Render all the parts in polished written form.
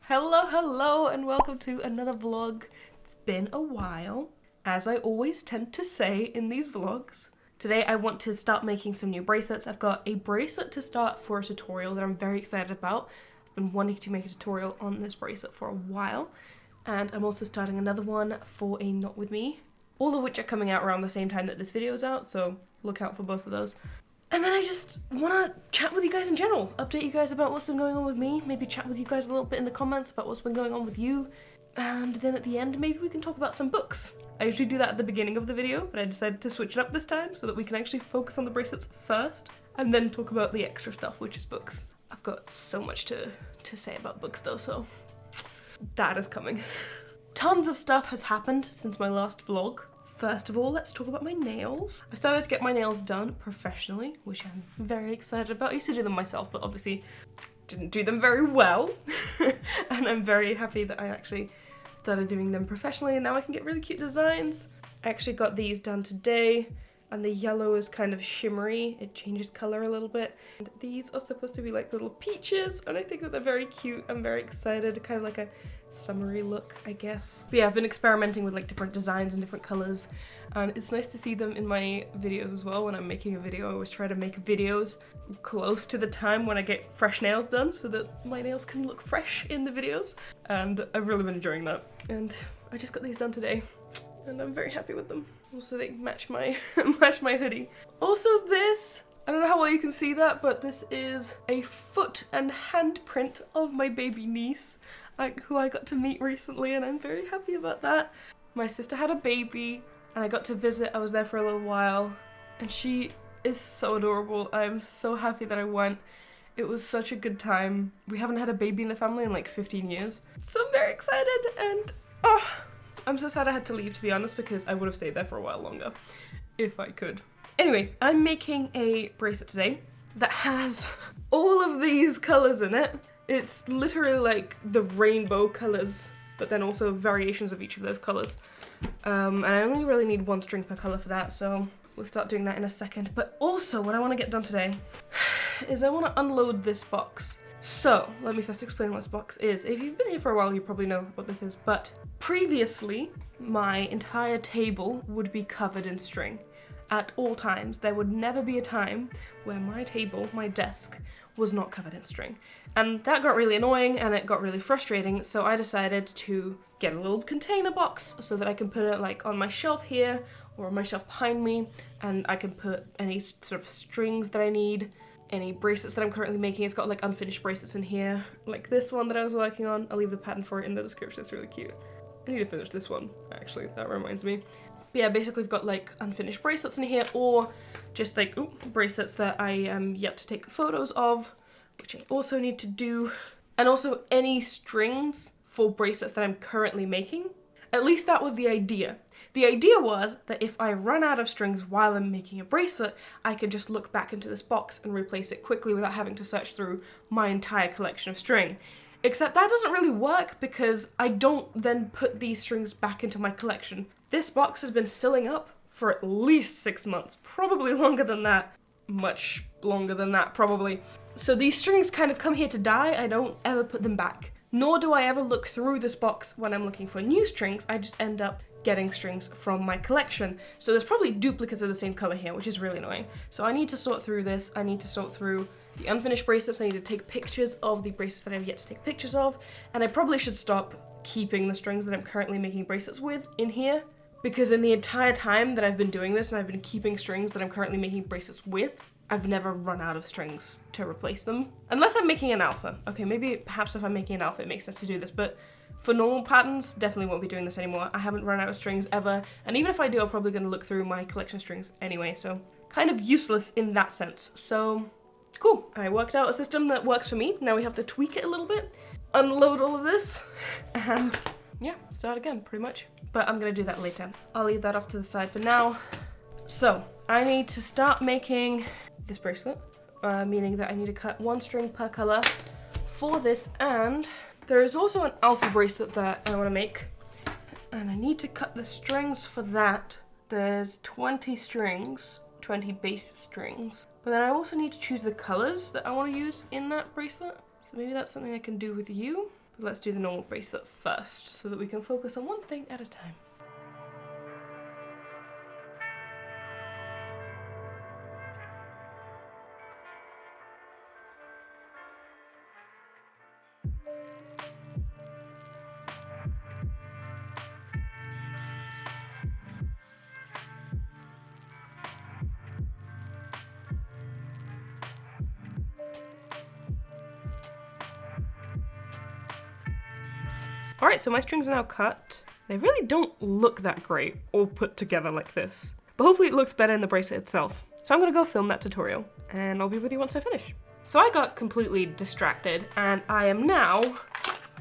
Hello, and welcome to another vlog. It's been a while, as I always tend to say in these vlogs. Today I want to start making some new bracelets. I've got a bracelet to start for a tutorial that I'm very excited about. I've been wanting to make a tutorial on this bracelet for a while, and I'm also starting another one for a Not With Me, all of which are coming out around the same time that this video is out, so look out for both of those. And then I just want to chat with you guys in general, update you guys about what's been going on with me, maybe chat with you guys a little bit in the comments about what's been going on with you, and then at the end maybe we can talk about some books. I usually do that at the beginning of the video, but I decided to switch it up this time so that we can actually focus on the bracelets first, and then talk about the extra stuff, which is books. I've got so much to say about books though, so that is coming. Tons of stuff has happened since my last vlog. First of all, let's talk about my nails. I started to get my nails done professionally, which I'm very excited about. I used to do them myself, but obviously didn't do them very well. And I'm very happy that I actually started doing them professionally, and now I can get really cute designs. I actually got these done today, and the yellow is kind of shimmery. It changes color a little bit. And these are supposed to be like little peaches, and I think that they're very cute. I'm very excited, kind of like a summery look, I guess. But yeah, I've been experimenting with like different designs and different colors, and it's nice to see them in my videos as well. When I'm making a video, I always try to make videos close to the time when I get fresh nails done so that my nails can look fresh in the videos, and I've really been enjoying that. And I just got these done today, and I'm very happy with them. Also, they match my match my hoodie. Also this, I don't know how well you can see that, but this is a foot and handprint of my baby niece, who I got to meet recently, and I'm very happy about that. My sister had a baby, and I got to visit. I was there for a little while, and she is so adorable. I'm so happy that I went. It was such a good time. We haven't had a baby in the family in like 15 years, so I'm very excited, and I'm so sad I had to leave, to be honest, because I would have stayed there for a while longer if I could. Anyway, I'm making a bracelet today that has all of these colors in it. It's literally like the rainbow colors, but then also variations of each of those colors. And I only really need one string per color for that, so we'll start doing that in a second. But also, what I want to get done today is I want to unload this box. So, let me first explain what this box is. If you've been here for a while, you probably know what this is, but previously, my entire table would be covered in string. At all times. There would never be a time where my table, my desk, was not covered in string. And that got really annoying, and it got really frustrating, so I decided to get a little container box so that I can put it like on my shelf here, or on my shelf behind me, and I can put any sort of strings that I need, any bracelets that I'm currently making. It's got like unfinished bracelets in here, like this one that I was working on. I'll leave the pattern for it in the description, it's really cute. I need to finish this one, actually, that reminds me. But yeah, basically I've got like unfinished bracelets in here, or just like bracelets that I am yet to take photos of, which I also need to do. And also any strings for bracelets that I'm currently making. At least that was the idea. The idea was that if I run out of strings while I'm making a bracelet, I can just look back into this box and replace it quickly without having to search through my entire collection of string. Except that doesn't really work because I don't then put these strings back into my collection. This box has been filling up for at least 6 months, probably longer than that, much longer than that probably. So these strings kind of come here to die. I don't ever put them back. Nor do I ever look through this box when I'm looking for new strings. I just end up getting strings from my collection. So there's probably duplicates of the same color here, which is really annoying. So I need to sort through this. I need to sort through the unfinished bracelets. I need to take pictures of the bracelets that I've yet to take pictures of. And I probably should stop keeping the strings that I'm currently making bracelets with in here, because in the entire time that I've been doing this and I've been keeping strings that I'm currently making bracelets with, I've never run out of strings to replace them. Unless I'm making an alpha. Okay, maybe perhaps if I'm making an alpha it makes sense to do this, but for normal patterns, definitely won't be doing this anymore. I haven't run out of strings ever, and even if I do, I'm probably gonna look through my collection of strings anyway, so kind of useless in that sense. So, cool. I worked out a system that works for me. Now we have to tweak it a little bit, unload all of this, and yeah, start again, pretty much. But I'm gonna do that later. I'll leave that off to the side for now. So, I need to start making this bracelet, meaning that I need to cut one string per color for this, and there is also an alpha bracelet that I want to make, and I need to cut the strings for that. There's 20 strings, 20 base strings, but then I also need to choose the colors that I want to use in that bracelet, so maybe that's something I can do with you. But let's do the normal bracelet first so that we can focus on one thing at a time. Alright, so my strings are now cut. They really don't look that great all put together like this. But hopefully it looks better in the bracelet itself. So I'm gonna go film that tutorial and I'll be with you once I finish. So I got completely distracted and I am now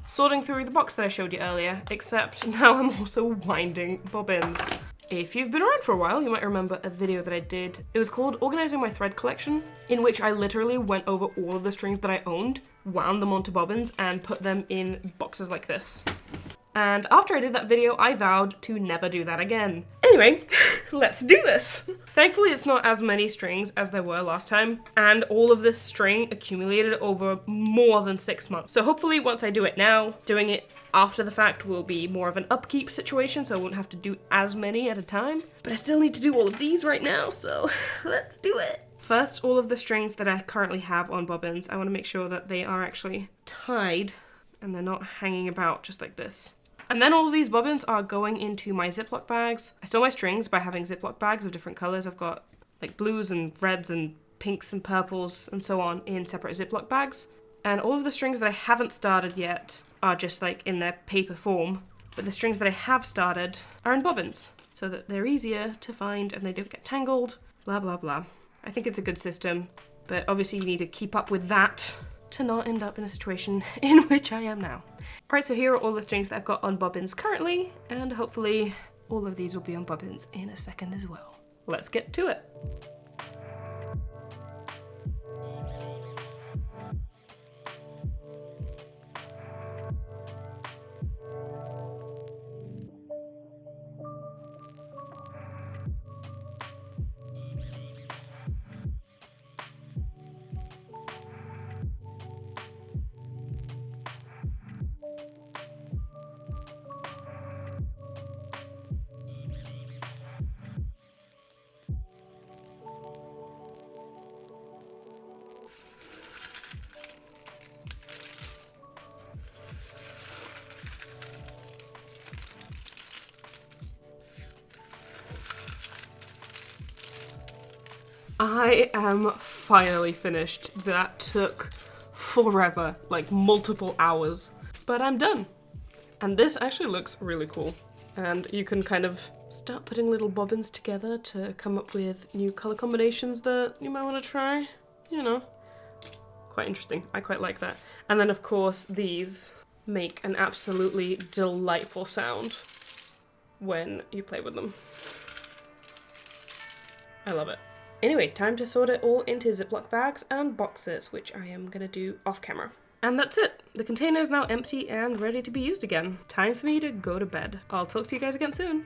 sorting through the box that I showed you earlier, except now I'm also winding bobbins. If you've been around for a while, you might remember a video that I did. It was called Organizing My Thread Collection, in which I literally went over all of the strings that I owned, wound them onto bobbins, and put them in boxes like this. And after I did that video, I vowed to never do that again. Anyway, let's do this. Thankfully, it's not as many strings as there were last time, and all of this string accumulated over more than 6 months. So hopefully once I do it now, doing it after the fact will be more of an upkeep situation, so I won't have to do as many at a time. But I still need to do all of these right now, so let's do it. First, all of the strings that I currently have on bobbins, I want to make sure that they are actually tied and they're not hanging about just like this. And then all of these bobbins are going into my Ziploc bags. I store my strings by having Ziploc bags of different colors. I've got like blues and reds and pinks and purples and so on in separate Ziploc bags. And all of the strings that I haven't started yet are just like in their paper form. But the strings that I have started are in bobbins so that they're easier to find and they don't get tangled, blah, blah, blah. I think it's a good system, but obviously you need to keep up with that to not end up in a situation in which I am now. Alright, so here are all the strings that I've got on bobbins currently, and hopefully all of these will be on bobbins in a second as well. Let's get to it. I am finally finished. That took forever, like multiple hours, but I'm done. And this actually looks really cool. And you can kind of start putting little bobbins together to come up with new color combinations that you might want to try. You know, quite interesting. I quite like that. And then of course these make an absolutely delightful sound when you play with them. I love it. Anyway, time to sort it all into Ziploc bags and boxes, which I am gonna do off camera. And that's it. The container is now empty and ready to be used again. Time for me to go to bed. I'll talk to you guys again soon.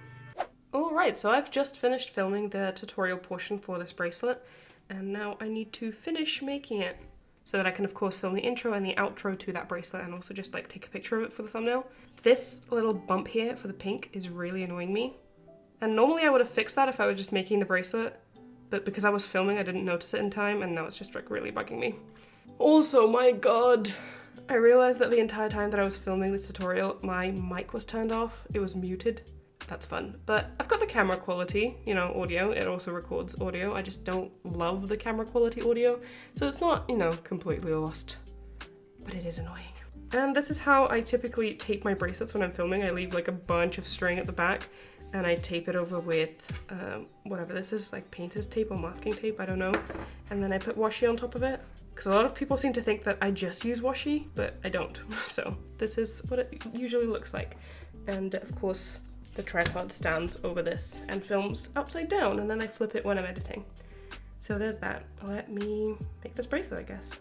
Alright, so I've just finished filming the tutorial portion for this bracelet, and now I need to finish making it so that I can of course film the intro and the outro to that bracelet and also just like take a picture of it for the thumbnail. This little bump here for the pink is really annoying me. And normally I would have fixed that if I was just making the bracelet, but because I was filming, I didn't notice it in time, and now it's just like really bugging me. Also, my god, I realized that the entire time that I was filming this tutorial, my mic was turned off. It was muted. That's fun. But I've got the camera quality, you know, audio. It also records audio. I just don't love the camera quality audio, so it's not, you know, completely lost. But it is annoying. And this is how I typically tape my bracelets when I'm filming. I leave like a bunch of string at the back, and I tape it over with whatever this is, like painter's tape or masking tape, I don't know. And then I put washi on top of it, because a lot of people seem to think that I just use washi, but I don't. So this is what it usually looks like. And of course, the tripod stands over this and films upside down, and then I flip it when I'm editing. So there's that. Let me make this bracelet, I guess.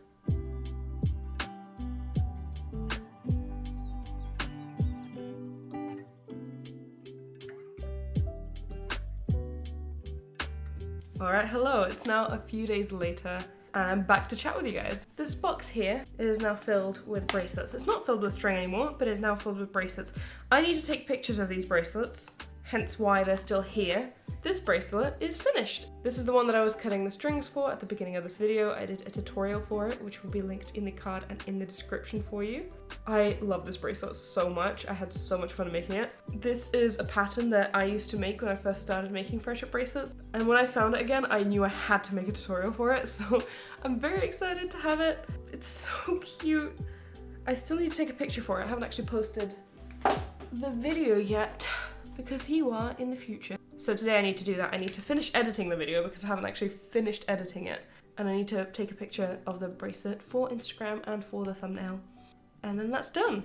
Alright, hello, it's now a few days later and I'm back to chat with you guys. The this box here, it is now filled with bracelets. It's not filled with string anymore, but it is now filled with bracelets. I need to take pictures of these bracelets, hence why they're still here. This bracelet is finished. This is the one that I was cutting the strings for at the beginning of this video. I did a tutorial for it, which will be linked in the card and in the description for you. I love this bracelet so much. I had so much fun making it. This is a pattern that I used to make when I first started making friendship bracelets. And when I found it again, I knew I had to make a tutorial for it. So I'm very excited to have it. It's so cute. I still need to take a picture for it. I haven't actually posted the video yet because you are in the future. So today I need to do that. I need to finish editing the video because I haven't actually finished editing it. And I need to take a picture of the bracelet for Instagram and for the thumbnail. And then that's done.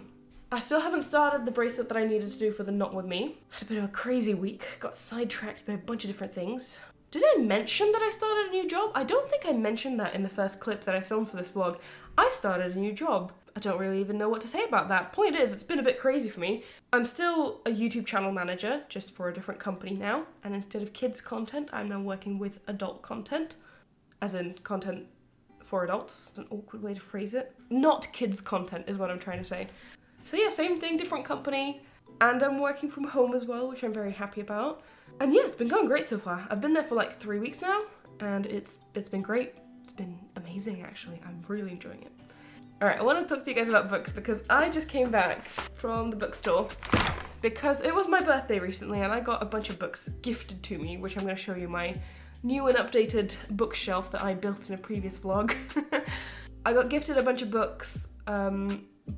I still haven't started the bracelet that I needed to do for the Not With Me. Had a bit of a crazy week. Got sidetracked by a bunch of different things. Did I mention that I started a new job? I don't think I mentioned that in the first clip that I filmed for this vlog. I started a new job. I don't really even know what to say about that. Point is, it's been a bit crazy for me. I'm still a YouTube channel manager, just for a different company now. And instead of kids content, I'm now working with adult content. As in content for adults. It's an awkward way to phrase it. Not kids content is what I'm trying to say. So yeah, same thing, different company. And I'm working from home as well, which I'm very happy about. And yeah, it's been going great so far. I've been there for like 3 weeks now, and it's been great. It's been amazing, actually. I'm really enjoying it. All right, I want to talk to you guys about books because I just came back from the bookstore because it was my birthday recently and I got a bunch of books gifted to me, which I'm going to show you my new and updated bookshelf that I built in a previous vlog. I got gifted a bunch of books.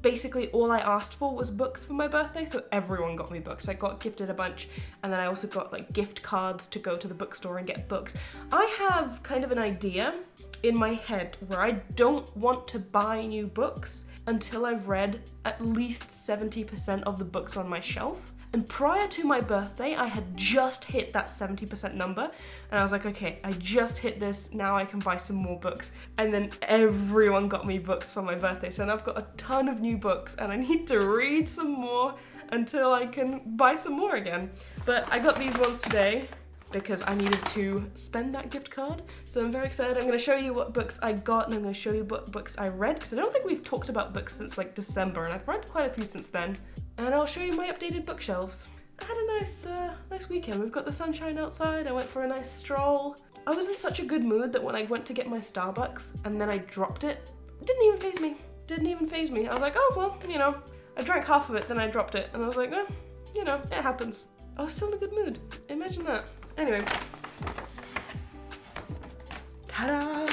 Basically all I asked for was books for my birthday, so everyone got me books. I got gifted a bunch, and then I also got like gift cards to go to the bookstore and get books. I have kind of an idea in my head where I don't want to buy new books until I've read at least 70% of the books on my shelf. And prior to my birthday, I had just hit that 70% number. And I was like, okay, I just hit this, now I can buy some more books. And then everyone got me books for my birthday. So now I've got a ton of new books and I need to read some more until I can buy some more again. But I got these ones today because I needed to spend that gift card. So I'm very excited. I'm gonna show you what books I got and I'm gonna show you what books I read, because I don't think we've talked about books since like December, and I've read quite a few since then. And I'll show you my updated bookshelves. I had a nice weekend. We've got the sunshine outside. I went for a nice stroll. I was in such a good mood that when I went to get my Starbucks and then I dropped it, it didn't even faze me. Didn't even faze me. I was like, oh, well, you know, I drank half of it, then I dropped it. And I was like, eh, you know, it happens. I was still in a good mood. Imagine that. Anyway. Ta-da!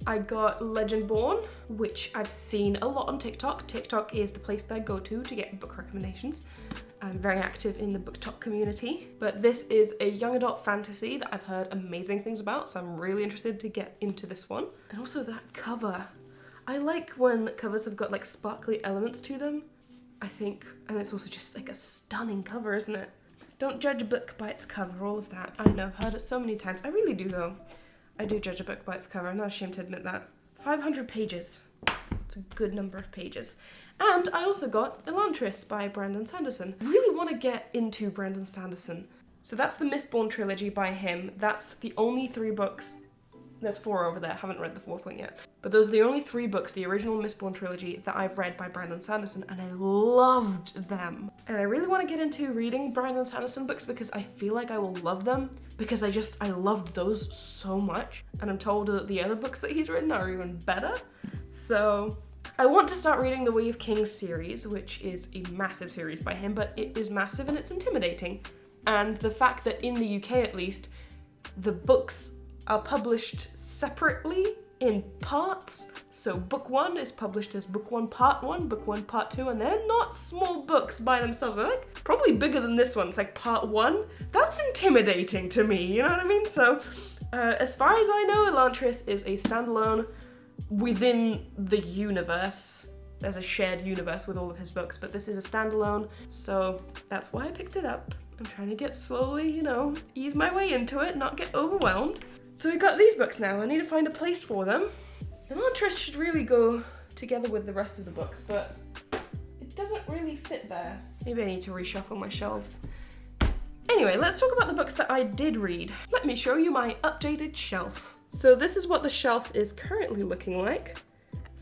I got Legendborn, which I've seen a lot on TikTok. TikTok is the place that I go to get book recommendations. I'm very active in the BookTok community, but this is a young adult fantasy that I've heard amazing things about, so I'm really interested to get into this one. And also that cover. I like when covers have got like sparkly elements to them, I think, and it's also just like a stunning cover, isn't it? Don't judge a book by its cover, all of that. I know, I've heard it so many times. I really do though. I do judge a book by its cover. I'm not ashamed to admit that. 500 pages. It's a good number of pages. And I also got Elantris by Brandon Sanderson. I really want to get into Brandon Sanderson. So that's the Mistborn trilogy by him. That's the only 3 books. There's 4 over there. I haven't read the 4th one yet. But those are the only 3 books, the original Mistborn trilogy, that I've read by Brandon Sanderson, and I loved them. And I really want to get into reading Brandon Sanderson books because I feel like I will love them, because I loved those so much. And I'm told that the other books that he's written are even better. So I want to start reading the Way of Kings series, which is a massive series by him, but it is massive and it's intimidating. And the fact that in the UK at least, the books are published separately in parts. So book 1 is published as book 1 part 1, book 1 part 2, and they're not small books by themselves. They're like probably bigger than this one. It's like part 1. That's intimidating to me, you know what I mean? So as far as I know, Elantris is a standalone within the universe. There's a shared universe with all of his books, but this is a standalone, so that's why I picked it up. I'm trying to get slowly, you know, ease my way into it, not get overwhelmed. So we got these books now. I need to find a place for them. Elantris should really go together with the rest of the books, but it doesn't really fit there. Maybe I need to reshuffle my shelves. Anyway, let's talk about the books that I did read. Let me show you my updated shelf. So this is what the shelf is currently looking like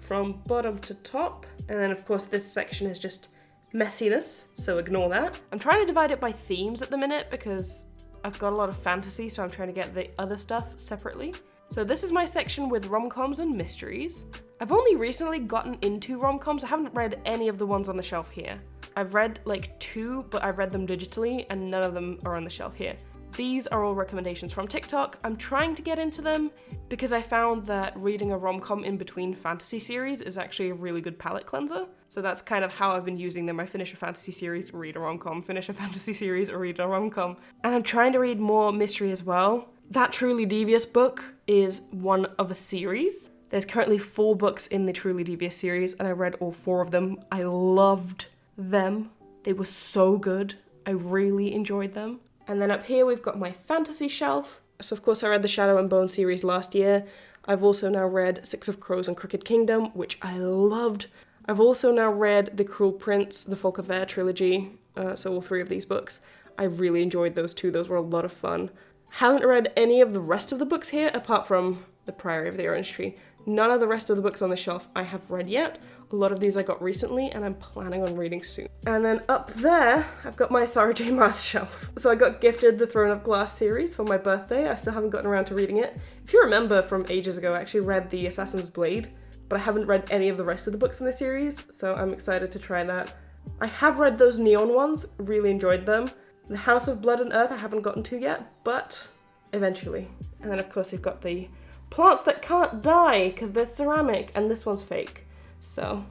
from bottom to top. And then of course this section is just messiness, so ignore that. I'm trying to divide it by themes at the minute because I've got a lot of fantasy, so I'm trying to get the other stuff separately. So this is my section with rom-coms and mysteries. I've only recently gotten into rom-coms. I haven't read any of the ones on the shelf here. I've read like 2, but I've read them digitally and none of them are on the shelf here. These are all recommendations from TikTok. I'm trying to get into them because I found that reading a rom-com in between fantasy series is actually a really good palate cleanser. So that's kind of how I've been using them. I finish a fantasy series, read a rom-com, finish a fantasy series, read a rom-com. And I'm trying to read more mystery as well. That Truly Devious book is one of a series. There's currently 4 books in the Truly Devious series and I read all 4 of them. I loved them. They were so good. I really enjoyed them. And then up here we've got my fantasy shelf. So of course I read the Shadow and Bone series last year. I've also now read Six of Crows and Crooked Kingdom, which I loved. I've also now read The Cruel Prince, the Folk of Air trilogy, so all 3 of these books. I really enjoyed those 2, those were a lot of fun. Haven't read any of the rest of the books here apart from The Priory of the Orange Tree. None of the rest of the books on the shelf I have read yet. A lot of these I got recently and I'm planning on reading soon. And then up there, I've got my Sarah J Maas shelf. So I got gifted the Throne of Glass series for my birthday. I still haven't gotten around to reading it. If you remember from ages ago, I actually read The Assassin's Blade, but I haven't read any of the rest of the books in the series, so I'm excited to try that. I have read those neon ones, really enjoyed them. The House of Blood and Earth I haven't gotten to yet, but eventually. And then of course you've got the Plants That Can't Die, because they're ceramic, and this one's fake. So,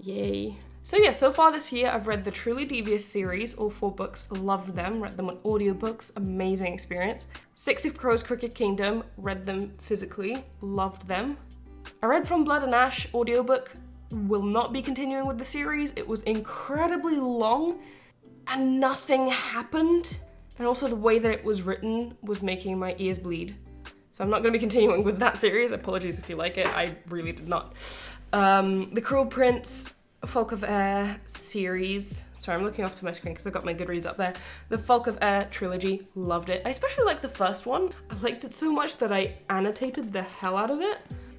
yay. So yeah, so far this year I've read the Truly Devious series, all 4 books, loved them, read them on audiobooks, amazing experience. Six of Crows, Crooked Kingdom, read them physically, loved them. I read From Blood and Ash audiobook, will not be continuing with the series. It was incredibly long and nothing happened. And also the way that it was written was making my ears bleed. So I'm not going to be continuing with that series. Apologies if you like it, I really did not. The Cruel Prince, Folk of Air series. Sorry, I'm looking off to my screen because I've got my Goodreads up there. The Folk of Air trilogy, loved it. I especially liked the first one. I liked it so much that I annotated the hell out of it.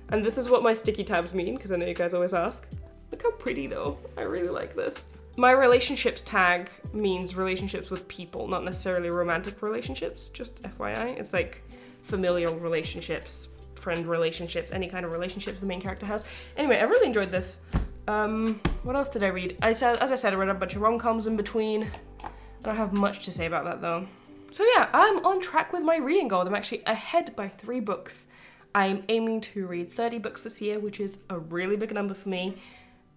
And this is what my sticky tabs mean, because I know you guys always ask. Look how pretty though. I really like this. My relationships tag means relationships with people, not necessarily romantic relationships, just FYI. It's like familial relationships, friend relationships, any kind of relationships the main character has. Anyway, I really enjoyed this. What else did I read? As I said, I read a bunch of rom-coms in between. I don't have much to say about that though. So yeah, I'm on track with my reading goal. I'm actually ahead by 3 books. I'm aiming to read 30 books this year, which is a really big number for me.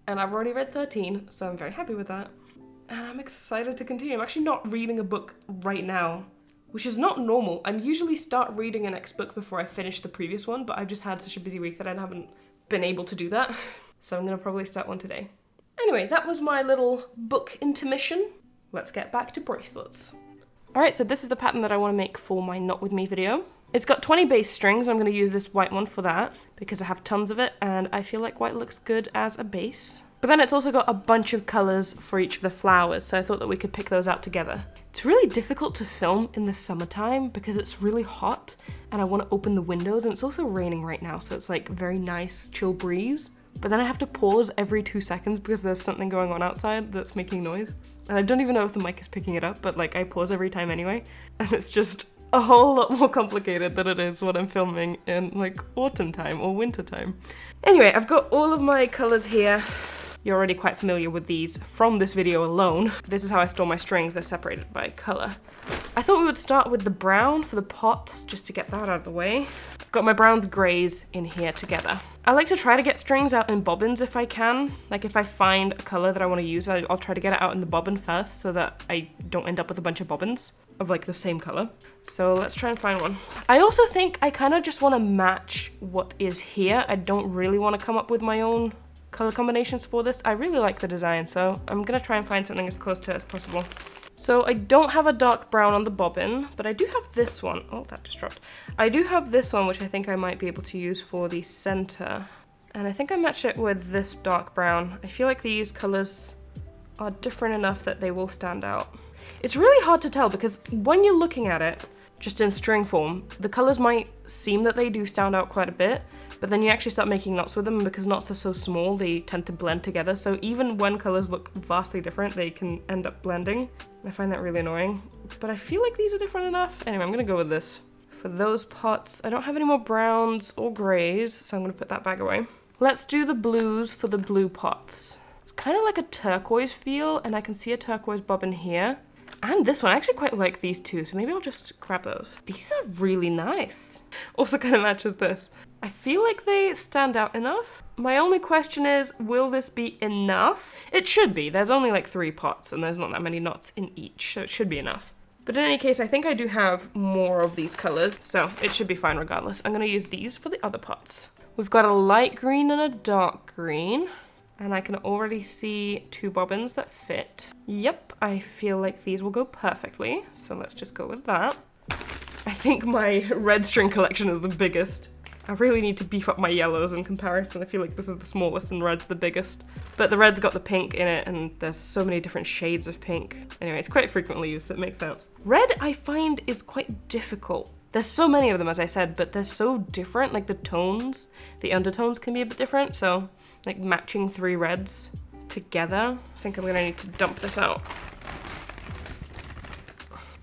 And I've already read 13, so I'm very happy with that. And I'm excited to continue. I'm actually not reading a book right now, which is not normal. I usually start reading a next book before I finish the previous one, but I've just had such a busy week that I haven't been able to do that. So I'm gonna probably start one today. Anyway, that was my little book intermission. Let's get back to bracelets. All right, so this is the pattern that I wanna make for my Not With Me video. It's got 20 base strings. I'm gonna use this white one for that because I have tons of it and I feel like white looks good as a base. But then it's also got a bunch of colors for each of the flowers, so I thought that we could pick those out together. It's really difficult to film in the summertime because it's really hot and I want to open the windows, and it's also raining right now, so it's like very nice chill breeze. But then I have to pause every 2 seconds because there's something going on outside that's making noise. And I don't even know if the mic is picking it up, but like I pause every time anyway. And it's just a whole lot more complicated than it is when I'm filming in like autumn time or winter time. Anyway, I've got all of my colors here. You're already quite familiar with these from this video alone. This is how I store my strings. They're separated by color. I thought we would start with the brown for the pots, just to get that out of the way. I've got my browns, grays in here together. I like to try to get strings out in bobbins if I can. Like if I find a color that I want to use, I'll try to get it out in the bobbin first so that I don't end up with a bunch of bobbins of like the same color. So let's try and find one. I also think I kind of just want to match what is here. I don't really want to come up with my own color combinations for this. I really like the design, so I'm gonna try and find something as close to it as possible. So I don't have a dark brown on the bobbin, but I do have this one. Oh, that just dropped. I do have this one, which I think I might be able to use for the center. And I think I matched it with this dark brown. I feel like these colors are different enough that they will stand out. It's really hard to tell because when you're looking at it, just in string form, the colors might seem that they do stand out quite a bit, but then you actually start making knots with them, and because knots are so small, they tend to blend together. So even when colors look vastly different, they can end up blending. I find that really annoying, but I feel like these are different enough. Anyway, I'm gonna go with this. For those pots, I don't have any more browns or grays, so I'm gonna put that bag away. Let's do the blues for the blue pots. It's kind of like a turquoise feel, and I can see a turquoise bobbin here. And this one, I actually quite like these two, so maybe I'll just grab those. These are really nice. Also kind of matches this. I feel like they stand out enough. My only question is, will this be enough? It should be. There's only like 3 pots, and there's not that many knots in each, so it should be enough. But in any case, I think I do have more of these colors, so it should be fine regardless. I'm gonna use these for the other pots. We've got a light green and a dark green. And I can already see 2 bobbins that fit. Yep, I feel like these will go perfectly. So let's just go with that. I think my red string collection is the biggest. I really need to beef up my yellows in comparison. I feel like this is the smallest and red's the biggest. But the red's got the pink in it, and there's so many different shades of pink. Anyway, it's quite frequently used, so it makes sense. Red, I find, is quite difficult. There's so many of them, as I said, but they're so different. Like the tones, the undertones can be a bit different, so like matching 3 reds together. I think I'm gonna need to dump this out.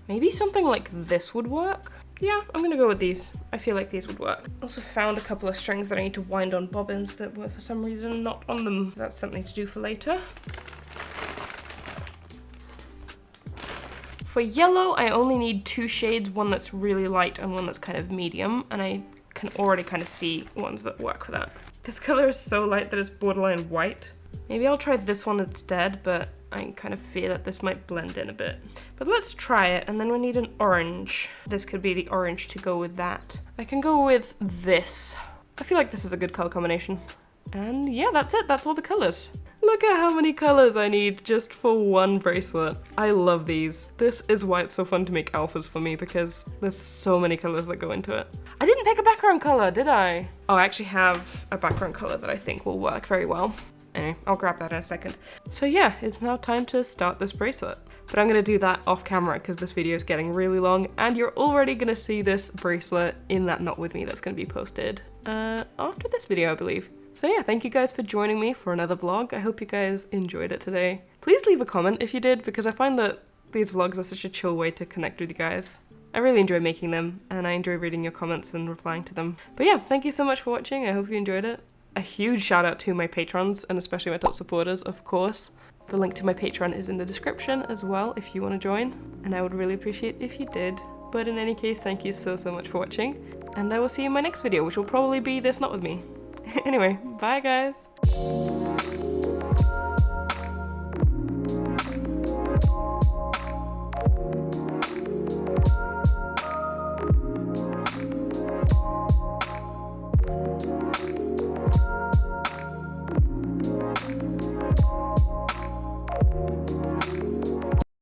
Maybe something like this would work. Yeah, I'm gonna go with these. I feel like these would work. Also found a couple of strings that I need to wind on bobbins that were for some reason not on them. That's something to do for later. For yellow, I only need 2 shades, one that's really light and one that's kind of medium, and I can already kind of see ones that work for that. This color is so light that it's borderline white. Maybe I'll try this one instead, but I kind of fear that this might blend in a bit. But let's try it, and then we need an orange. This could be the orange to go with that. I can go with this. I feel like this is a good color combination. And yeah, that's it. That's all the colors. Look at how many colors I need just for one bracelet. I love these. This is why it's so fun to make alphas for me, because there's so many colors that go into it. I didn't pick a background color, did I? Oh, I actually have a background color that I think will work very well. Anyway, I'll grab that in a second. So yeah, it's now time to start this bracelet. But I'm gonna do that off camera because this video is getting really long, and you're already gonna see this bracelet in that Not With Me that's gonna be posted after this video, I believe. So yeah, thank you guys for joining me for another vlog. I hope you guys enjoyed it today. Please leave a comment if you did, because I find that these vlogs are such a chill way to connect with you guys. I really enjoy making them, and I enjoy reading your comments and replying to them. But yeah, thank you so much for watching. I hope you enjoyed it. A huge shout out to my patrons, and especially my top supporters, of course. The link to my Patreon is in the description as well if you want to join, and I would really appreciate if you did. But in any case, thank you so much for watching, and I will see you in my next video, which will probably be this Not With Me. Anyway, bye guys!